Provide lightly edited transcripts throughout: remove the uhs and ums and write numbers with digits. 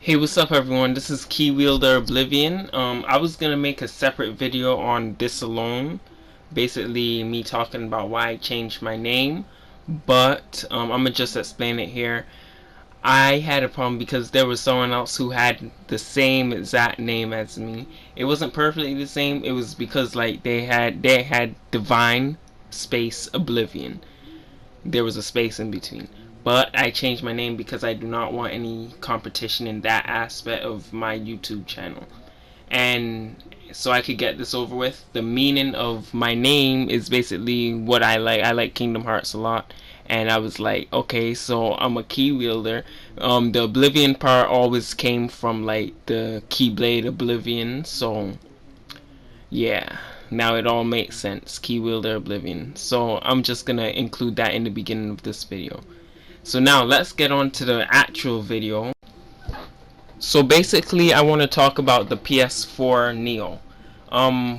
Hey, what's up everyone? This is Key Wielder Oblivion. I was gonna make a separate video on this alone, basically me talking about why I changed my name, but I'm gonna just explain it here. I had a problem because there was someone else who had the same exact name as me. It wasn't perfectly the same. It was because like they had Divine space Oblivion. There was a space in between. But I changed my name because I do not want any competition in that aspect of my YouTube channel. And so I could get this over with. The meaning of my name is basically what I like. I like Kingdom Hearts a lot. And I was like, okay, so I'm a key wielder. The Oblivion part always came from like the Keyblade Oblivion. So yeah, now it all makes sense. Key wielder Oblivion. So I'm just gonna include that in the beginning of this video. So now let's get on to the actual video. So basically I want to talk about the PS4 NEO.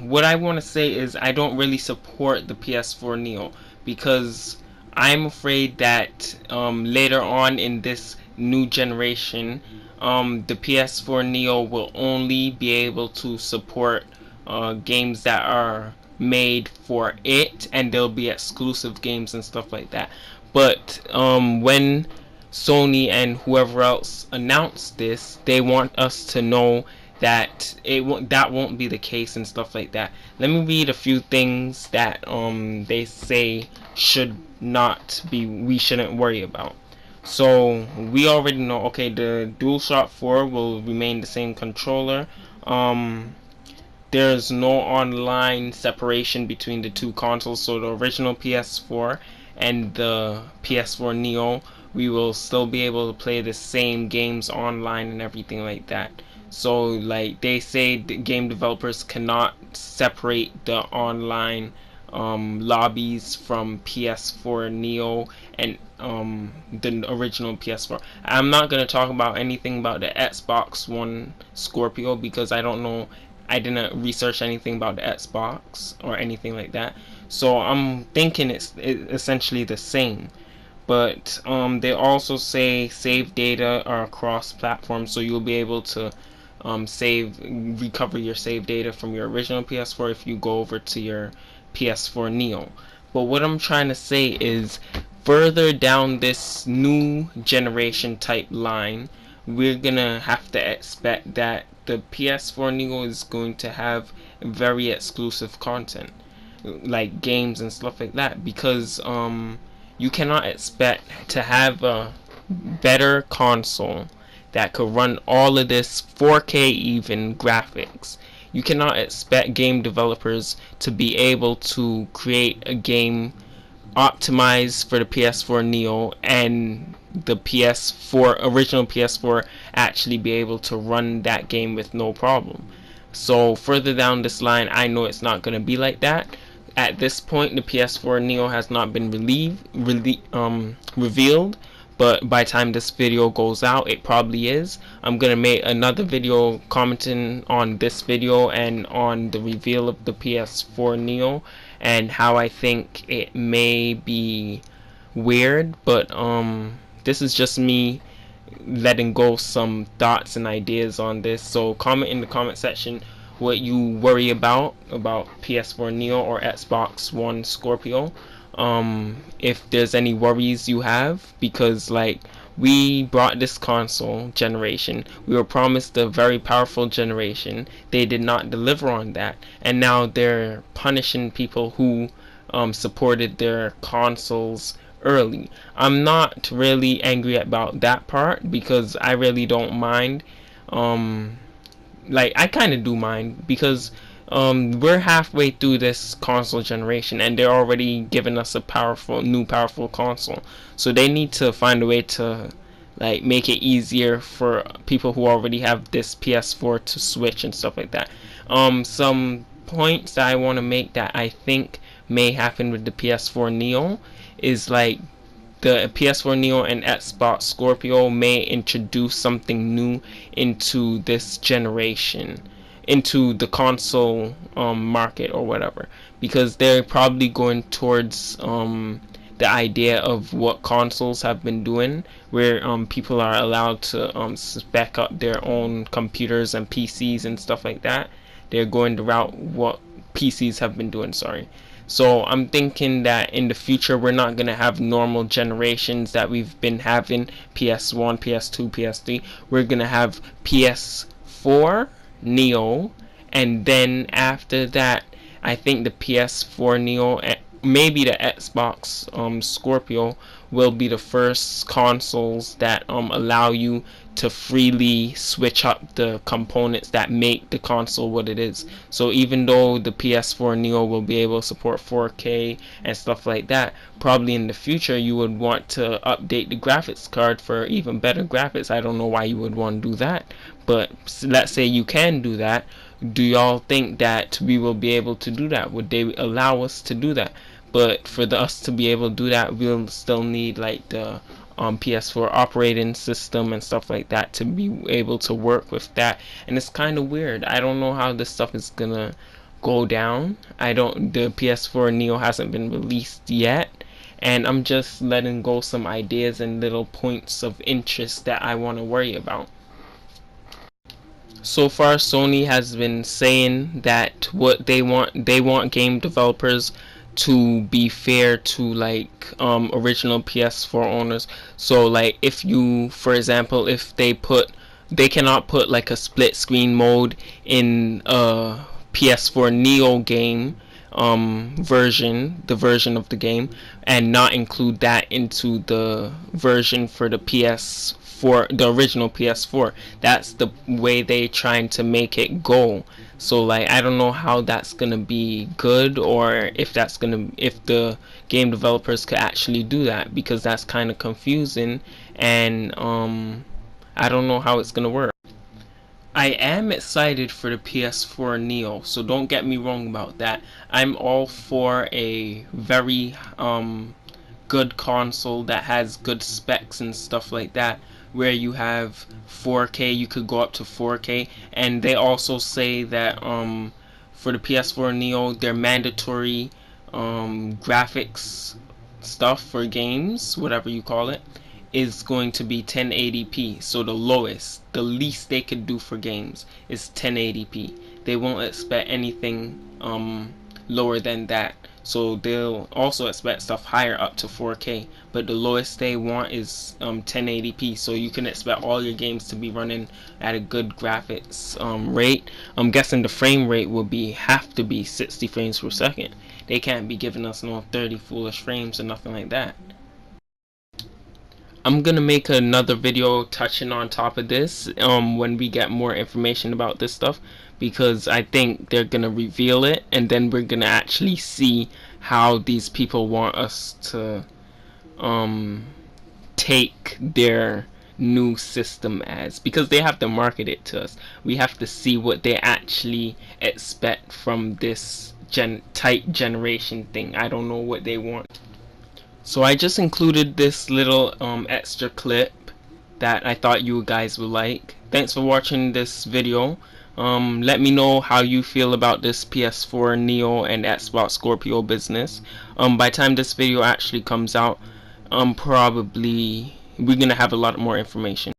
What I want to say is I don't really support the PS4 NEO because I'm afraid that later on in this new generation, the PS4 NEO will only be able to support games that are made for it, and there'll be exclusive games and stuff like that. But when Sony and whoever else announced this, they want us to know that that won't be the case and stuff like that. Let me read a few things that they say should not be, we shouldn't worry about. So we already know, okay, the DualShock 4 will remain the same controller. There's no online separation between the two consoles, so the original PS4 and the PS4 NEO, we will still be able to play the same games online and everything like that. So like they say, the game developers cannot separate the online lobbies from PS4 NEO and the original PS4. I'm not going to talk about anything about the Xbox One Scorpio because I don't know, I didn't research anything about the Xbox or anything like that. So I'm thinking it's essentially the same. But they also say save data are cross platform, so you'll be able to recover your save data from your original PS4 if you go over to your PS4 NEO. But what I'm trying to say is, further down this new generation type line, we're gonna have to expect that the PS4 NEO is going to have very exclusive content, like games and stuff like that, because you cannot expect to have a better console that could run all of this 4K even graphics. You cannot expect game developers to be able to create a game optimized for the PS4 NEO and the PS4 original PS4 actually be able to run that game with no problem. So further down this line, I know it's not going to be like that. At this point, the PS4 NEO has not been revealed, but by the time this video goes out, it probably is. I'm gonna make another video commenting on this video and on the reveal of the PS4 NEO and how I think it may be weird, but this is just me letting go some thoughts and ideas on this. So comment in the comment section what you worry about PS4 NEO or Xbox One Scorpio. If there's any worries you have, because like we brought this console generation, we were promised a very powerful generation. They did not deliver on that, and now they're punishing people who supported their consoles early. I'm not really angry about that part because I really don't mind. Like I kind of do mind because we're halfway through this console generation and they're already giving us a powerful console. So they need to find a way to like make it easier for people who already have this PS4 to switch and stuff like that. Some points that I want to make that I think may happen with the PS4 NEO is like the PS4 NEO and Xbox Scorpio may introduce something new into this generation, into the console market or whatever, because they're probably going towards the idea of what consoles have been doing, where people are allowed to spec up their own computers and PCs and stuff like that. They're going the route what PCs have been doing, sorry. So I'm thinking that in the future we're not going to have normal generations that we've been having, PS1, PS2, PS3. We're going to have PS4 NEO, and then after that I think the PS4 NEO, maybe the Xbox Scorpio, will be the first consoles that allow you to freely switch up the components that make the console what it is. So even though the PS4 NEO will be able to support 4K and stuff like that, probably in the future you would want to update the graphics card for even better graphics. I don't know why you would want to do that, but let's say you can do that. Do y'all think that we will be able to do that? Would they allow us to do that? But for us to be able to do that, we'll still need like the PS4 operating system and stuff like that to be able to work with that. And it's kind of weird. I don't know how this stuff is gonna go down. The PS4 NEO hasn't been released yet, and I'm just letting go some ideas and little points of interest that I want to worry about. So far Sony has been saying that what they want game developers to be fair to like original PS4 owners. So like if you, for example, if they cannot put like a split screen mode in a PS4 NEO game the version of the game, and not include that into the version for the PS4, the original PS4. That's the way they trying to make it go. So like I don't know how that's gonna be good, or if the game developers could actually do that, because that's kind of confusing, and I don't know how it's gonna work. I am excited for the PS4 NEO, so don't get me wrong about that. I'm all for a very good console that has good specs and stuff like that, where you have 4K, you could go up to 4K, and they also say that for the PS4 NEO, they're mandatory graphics stuff for games, whatever you call it, is going to be 1080p. So the least they could do for games is 1080p. They won't expect anything lower than that. So they'll also expect stuff higher up to 4K, but the lowest they want is 1080p. So you can expect all your games to be running at a good graphics rate. I'm guessing the frame rate will have to be 60 frames per second. They can't be giving us no 30 foolish frames or nothing like that. I'm gonna make another video touching on top of this when we get more information about this stuff, because I think they're gonna reveal it, and then we're gonna actually see how these people want us to take their new system as, because they have to market it to us. We have to see what they actually expect from this type generation thing. I don't know what they want. So I just included this little extra clip that I thought you guys would like. Thanks for watching this video. Let me know how you feel about this PS4 NEO and Xbox Scorpio business. By the time this video actually comes out, probably we're gonna have a lot more information.